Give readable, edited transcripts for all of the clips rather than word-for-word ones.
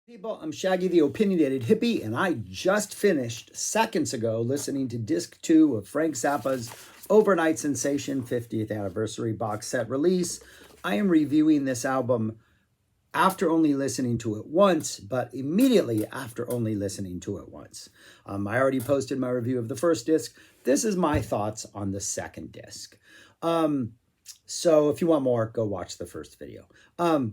People, I'm Shaggy the Opinionated Hippie, and I just finished seconds ago listening to Disc 2 of Frank Zappa's Over-nite Sensation 50th Anniversary box set release. I am reviewing this album after only listening to it once, but immediately after only listening to it once. I already posted my review of the first disc. This is my thoughts on the second disc. So if you want more, go watch the first video.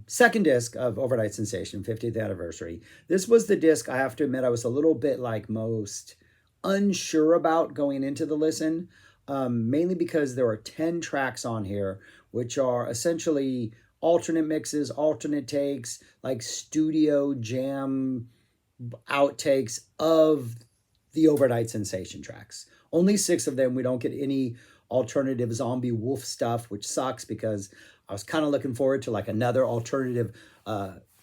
Second disc of Over-nite Sensation, 50th Anniversary. This was the disc, I have to admit, I was a little bit like most unsure about going into the listen, mainly because there are 10 tracks on here, which are essentially alternate mixes, alternate takes, like studio jam outtakes of the Over-nite Sensation tracks. Only 6 of them. We don't get any alternative Zombie Wolf stuff, which sucks because I was kind of looking forward to like another alternative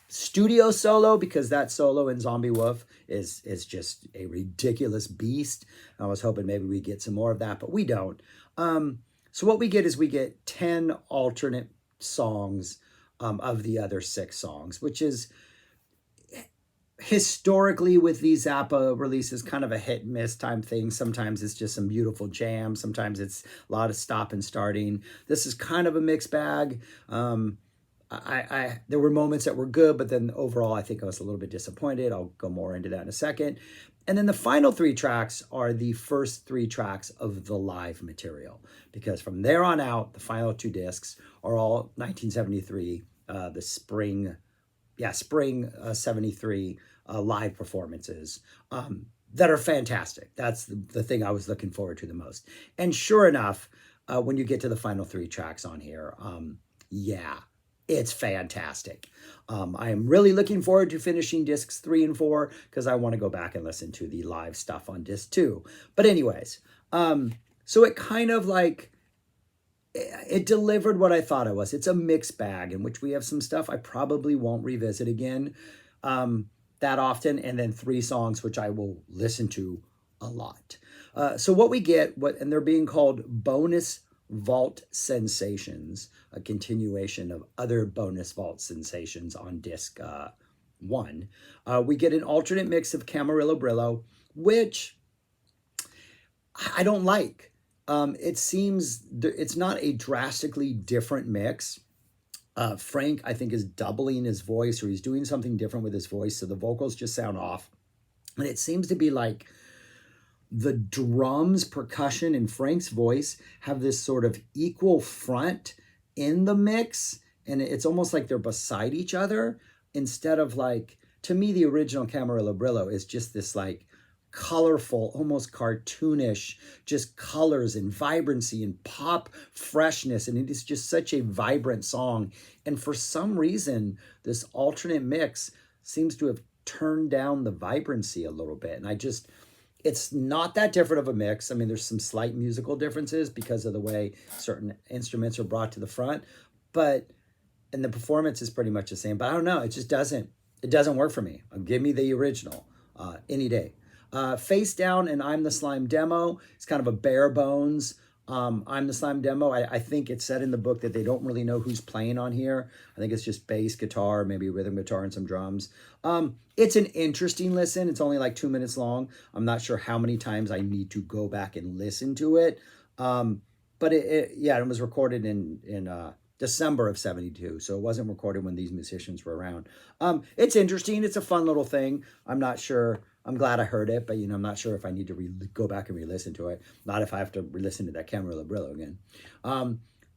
studio solo, because that solo in Zombie Wolf is just a ridiculous beast. I was hoping maybe we get some more of that, but we don't. So what we get is we get 10 alternate songs of the other 6 songs, which is historically with these Zappa releases kind of a hit and miss time thing. Sometimes it's just some beautiful jams. Sometimes it's a lot of stop and starting. This is kind of a mixed bag. There were moments that were good, but then overall I think I was a little bit disappointed. I'll go more into that in a second. And then the final 3 tracks are the first 3 tracks of the live material, because from there on out, the final 2 discs are all 1973, the spring 73 live performances that are fantastic. That's the thing I was looking forward to the most. And sure enough, when you get to the final 3 tracks on here, it's fantastic. I am really looking forward to finishing discs 3 and 4 because I want to go back and listen to the live stuff on disc 2. But anyways, so it kind of like, it delivered what I thought it was. It's a mixed bag in which we have some stuff I probably won't revisit again that often, and then 3 songs which I will listen to a lot. So what we get, and they're being called bonus vault sensations, a continuation of other bonus vault sensations on disc 1. We get an alternate mix of Camarillo Brillo, which I don't like. It seems it's not a drastically different mix. Frank, I think, is doubling his voice, or he's doing something different with his voice, so the vocals just sound off. And it seems to be like the drums, percussion, and Frank's voice have this sort of equal front in the mix, and it's almost like they're beside each other, instead of like, to me, the original Camarillo Brillo is just this like colorful, almost cartoonish, just colors and vibrancy and pop freshness. And it is just such a vibrant song. And for some reason, this alternate mix seems to have turned down the vibrancy a little bit. And it's not that different of a mix. I mean, there's some slight musical differences because of the way certain instruments are brought to the front, and the performance is pretty much the same. But I don't know, it doesn't work for me. Give me the original any day. Face Down and I'm the Slime demo. It's kind of a bare bones I'm the Slime demo. I think it's said in the book that they don't really know who's playing on here. I think it's just bass guitar, maybe rhythm guitar and some drums. It's an interesting listen. It's only like 2 minutes long. I'm not sure how many times I need to go back and listen to it. But it was recorded in December of 72. So it wasn't recorded when these musicians were around. It's interesting. It's a fun little thing. I'm not sure. I'm glad I heard it, but I'm not sure if I need to go back and re-listen to it. Not if I have to re-listen to that Camarillo Brillo again.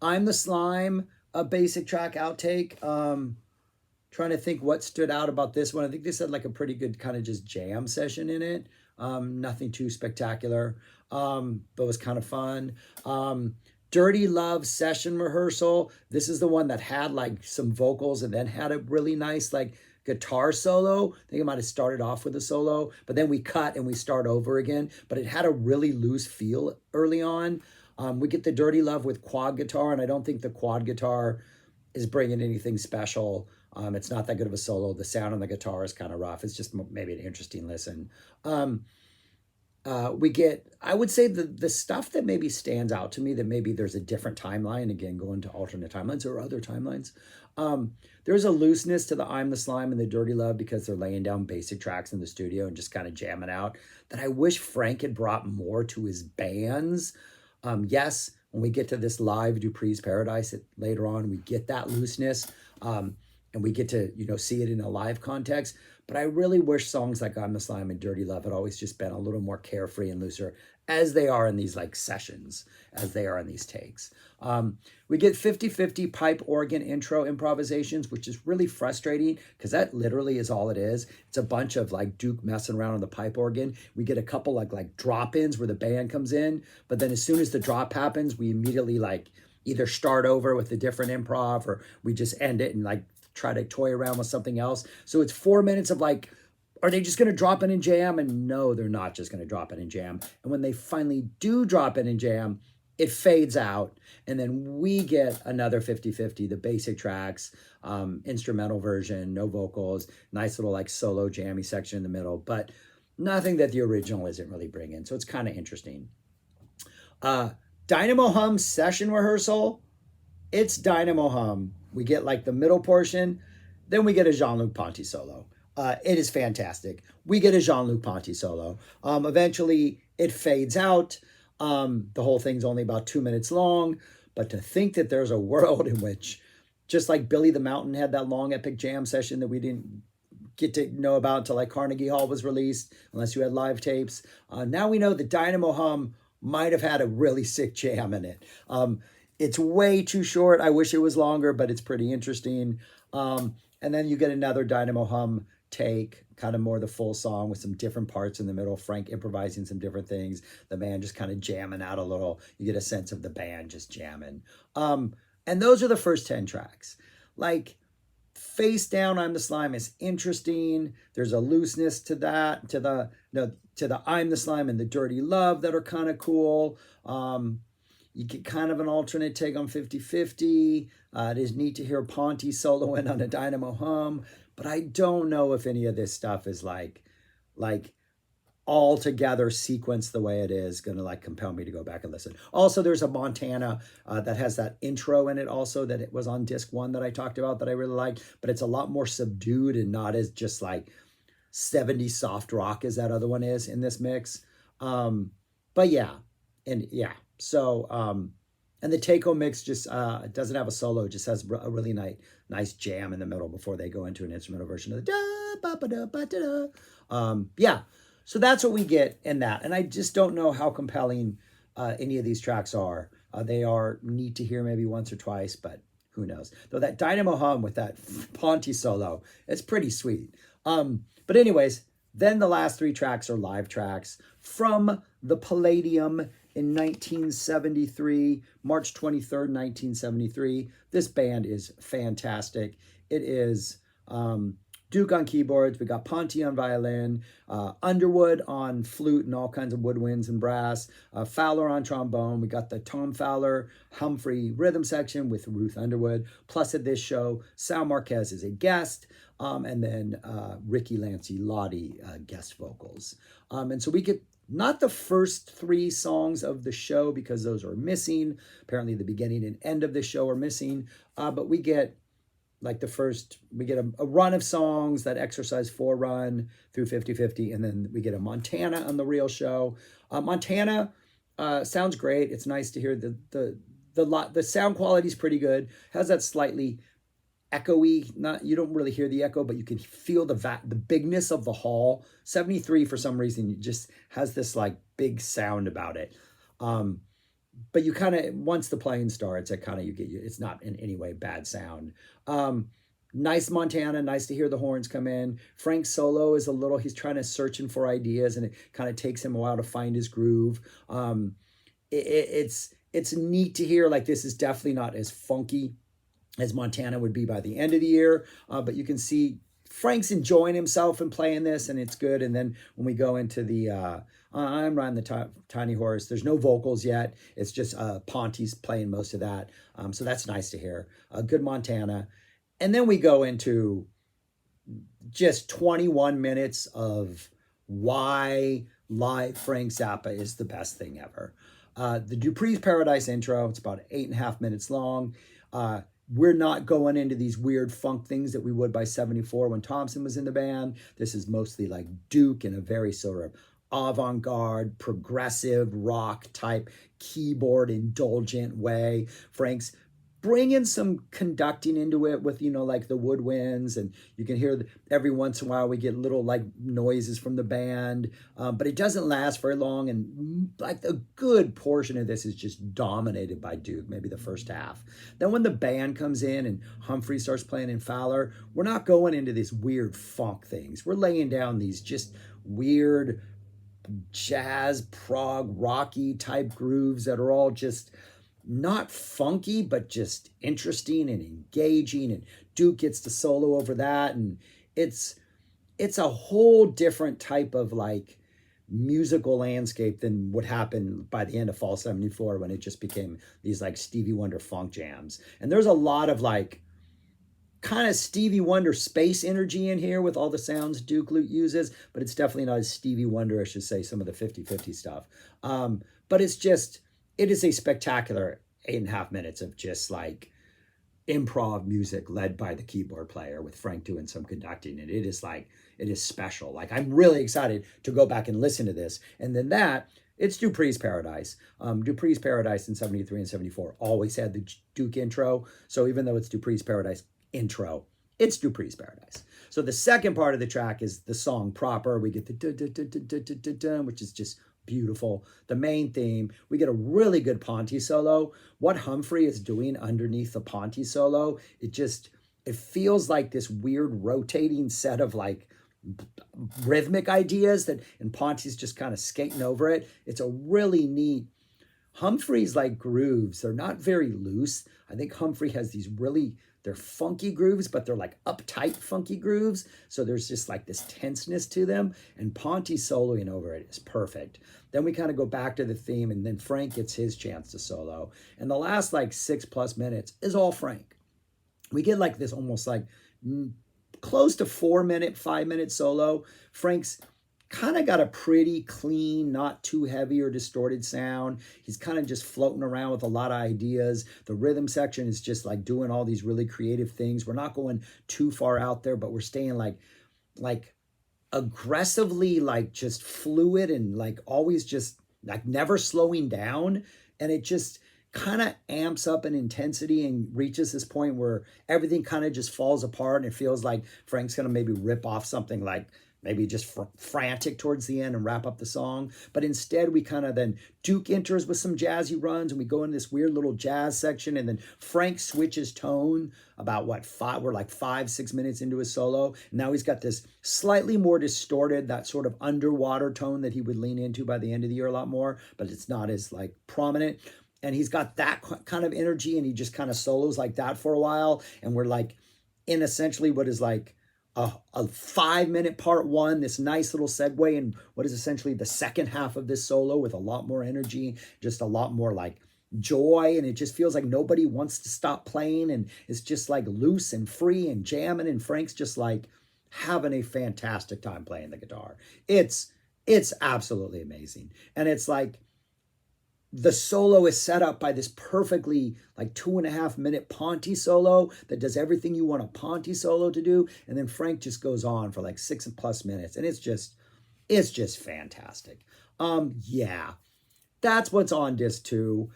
I'm the Slime, a basic track outtake. Trying to think what stood out about this one. I think this had like a pretty good kind of just jam session in it. Nothing too spectacular, but was kind of fun. Dirty Love Session Rehearsal. This is the one that had like some vocals and then had a really nice like guitar solo. I think it might have started off with a solo, but then we cut and we start over again. But it had a really loose feel early on. We get the Dirty Love with quad guitar, and I don't think the quad guitar is bringing anything special. It's not that good of a solo. The sound on the guitar is kind of rough. It's just maybe an interesting listen. We get, I would say the stuff that maybe stands out to me, that maybe there's a different timeline, again, going to alternate timelines or other timelines. Um, there's a looseness to the I'm the Slime and the Dirty Love because they're laying down basic tracks in the studio and just kind of jamming out, that I wish Frank had brought more to his bands. Yes, when we get to this live Dupree's Paradise later on, we get that looseness. And we get to, see it in a live context. But I really wish songs like I'm the Slime and Dirty Love had always just been a little more carefree and looser, as they are in these like sessions, as they are in these takes. We get 50-50 pipe organ intro improvisations, which is really frustrating because that literally is all it is. It's a bunch of like Duke messing around on the pipe organ. We get a couple like drop-ins where the band comes in, but then as soon as the drop happens, we immediately like either start over with a different improv, or we just end it and like try to toy around with something else. So it's 4 minutes of like, are they just going to drop in and jam? And no, they're not just going to drop in and jam. And when they finally do drop in and jam, it fades out. And then we get another 50-50, the basic tracks, instrumental version, no vocals, nice little like solo jammy section in the middle, but nothing that the original isn't really bringing. So it's kind of interesting. Dynamo Hum session rehearsal. It's Dynamo Hum. We get like the middle portion, then we get a Jean-Luc Ponty solo. It is fantastic. We get a Jean-Luc Ponty solo. Eventually, it fades out. The whole thing's only about 2 minutes long. But to think that there's a world in which, just like Billy the Mountain had that long epic jam session that we didn't get to know about until like Carnegie Hall was released, unless you had live tapes. Now we know that Dynamo Hum might have had a really sick jam in it. It's way too short. I wish it was longer, but it's pretty interesting. And then you get another Dynamo Hum take, kind of more the full song with some different parts in the middle. Frank improvising some different things. The band just kind of jamming out a little. You get a sense of the band just jamming. And those are the first 10 tracks. Like, Face Down, I'm the Slime is interesting. There's a looseness to that, to the I'm the Slime and the Dirty Love that are kind of cool. You get kind of an alternate take on 50-50. It is neat to hear Ponty soloing on a Dynamo Hum, but I don't know if any of this stuff is like all together sequenced the way it is going to like compel me to go back and listen. Also, there's a Montana that has that intro in it also, that it was on disc 1 that I talked about that I really liked, but it's a lot more subdued and not as just like 70s soft rock as that other one is in this mix. But yeah, and yeah. So, and the take-home mix just doesn't have a solo, it just has a really nice jam in the middle before they go into an instrumental version of the da-ba-ba-da-ba-da-da. Yeah, so that's what we get in that. And I just don't know how compelling any of these tracks are. They are neat to hear maybe once or twice, but who knows? Though that Dynamo Hum with that Ponty solo, it's pretty sweet. But anyways, then the last 3 tracks are live tracks from the Palladium in 1973, March 23rd, 1973. This band is fantastic. It is Duke on keyboards. We got Ponty on violin, Underwood on flute and all kinds of woodwinds and brass, Fowler on trombone. We got the Tom Fowler Humphrey rhythm section with Ruth Underwood. Plus at this show, Sal Marquez is a guest, and then Ricky Lancey Lottie guest vocals. And so we get not the first 3 songs of the show because those are missing. Apparently the beginning and end of the show are missing. But we get like we get a run of songs, that exercise 4 run through 50-50. And then we get a Montana on the real show. Montana sounds great. It's nice to hear the sound quality is pretty good. Has that slightly echoey, you don't really hear the echo, but you can feel the bigness of the hall. 73 for some reason it just has this like big sound about it. But you kind of, once the playing starts, it's not in any way bad sound. Nice Montana, nice to hear the horns come in. Frank's solo is he's trying to searching for ideas, and it kind of takes him a while to find his groove. It's neat to hear, like, this is definitely not as funky as Montana would be by the end of the year. But you can see Frank's enjoying himself and playing this, and it's good. And then when we go into the I'm Riding the Tiny Horse, there's no vocals yet. It's just Ponty's playing most of that. So that's nice to hear. Good Montana. And then we go into just 21 minutes of why live Frank Zappa is the best thing ever. The Dupree's Paradise intro, it's about 8.5 minutes long. We're not going into these weird funk things that we would by 74 when Thompson was in the band. This is mostly like Duke in a very sort of avant-garde, progressive rock type keyboard indulgent way. Frank's bringing some conducting into it with, like the woodwinds, and you can hear every once in a while we get little like noises from the band, but it doesn't last very long, and like a good portion of this is just dominated by Duke, maybe the first half. Then when the band comes in and Humphrey starts playing in Fowler, we're not going into these weird funk things. We're laying down these just weird jazz, prog, rocky type grooves that are all just not funky, but just interesting and engaging. And Duke gets to solo over that. And it's a whole different type of like musical landscape than what happened by the end of Fall 74 when it just became these like Stevie Wonder funk jams. And there's a lot of like kind of Stevie Wonder space energy in here with all the sounds Duke uses, but it's definitely not as Stevie Wonder, I should say, some of the 50-50 stuff. But it is a spectacular 8.5 minutes of just like improv music led by the keyboard player with Frank doing some conducting. And it is special. Like, I'm really excited to go back and listen to this. And then it's Dupree's Paradise. Dupree's Paradise in 73 and 74 always had the Duke intro. So even though it's Dupree's Paradise intro, it's Dupree's Paradise. So the second part of the track is the song proper. We get the da-da-da-da-da-da-da, which is just beautiful. The main theme, we get a really good Ponty solo. What Humphrey is doing underneath the Ponty solo, it feels like this weird rotating set of like rhythmic ideas and Ponty's just kind of skating over it. It's a really neat. Humphrey's like grooves, they're not very loose. I think Humphrey has they're funky grooves, but they're like uptight funky grooves. So there's just like this tenseness to them. And Ponty soloing over it is perfect. Then we kind of go back to the theme, and then Frank gets his chance to solo. And the last like 6+ minutes is all Frank. We get like this almost like close to 4-minute, 5-minute solo. Frank's kind of got a pretty clean, not too heavy or distorted sound. He's kind of just floating around with a lot of ideas. The rhythm section is just like doing all these really creative things. We're not going too far out there, but we're staying like aggressively, like just fluid and like always just like never slowing down. And it just kind of amps up in intensity and reaches this point where everything kind of just falls apart, and it feels like Frank's going to maybe rip off something like maybe just frantic towards the end and wrap up the song. But instead, we kind of then Duke enters with some jazzy runs, and we go in this weird little jazz section, and then Frank switches tone about we're like 5-6 minutes into his solo. And now he's got this slightly more distorted, that sort of underwater tone that he would lean into by the end of the year a lot more, but it's not as like prominent. And he's got that kind of energy, and he just kind of solos like that for a while. And we're like in essentially what is like a 5-minute part one, this nice little segue in what is essentially the second half of this solo with a lot more energy, just a lot more like joy. And it just feels like nobody wants to stop playing, and it's just like loose and free and jamming. And Frank's just like having a fantastic time playing the guitar. It's absolutely amazing. And it's like, the solo is set up by this perfectly like 2.5-minute Ponty solo that does everything you want a Ponty solo to do. And then Frank just goes on for like 6+ minutes. And it's just fantastic. Yeah, that's what's on disc 2.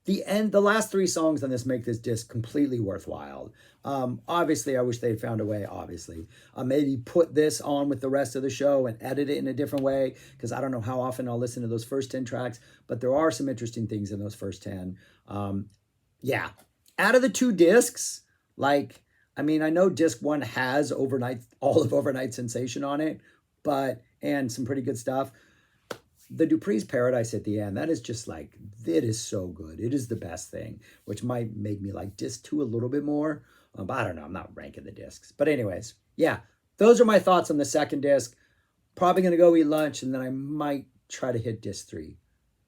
The last 3 songs on this make this disc completely worthwhile. Obviously, I wish they'd found a way, obviously. Maybe put this on with the rest of the show and edit it in a different way, because I don't know how often I'll listen to those first 10 tracks, but there are some interesting things in those first 10. Yeah. Out of the 2 discs, like, I mean, I know disc 1 has all of Over-nite Sensation on it, and some pretty good stuff. The Dupree's Paradise at the end, that is just like, it is so good. It is the best thing, which might make me like disc 2 a little bit more. But I don't know. I'm not ranking the discs. But anyways, yeah, those are my thoughts on the second disc. Probably going to go eat lunch, and then I might try to hit disc 3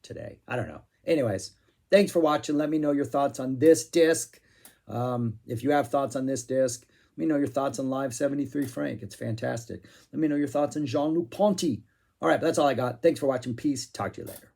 today. I don't know. Anyways, thanks for watching. Let me know your thoughts on this disc. If you have thoughts on this disc, let me know your thoughts on Live 73 Frank. It's fantastic. Let me know your thoughts on Jean-Luc Ponty. All right, that's all I got. Thanks for watching. Peace. Talk to you later.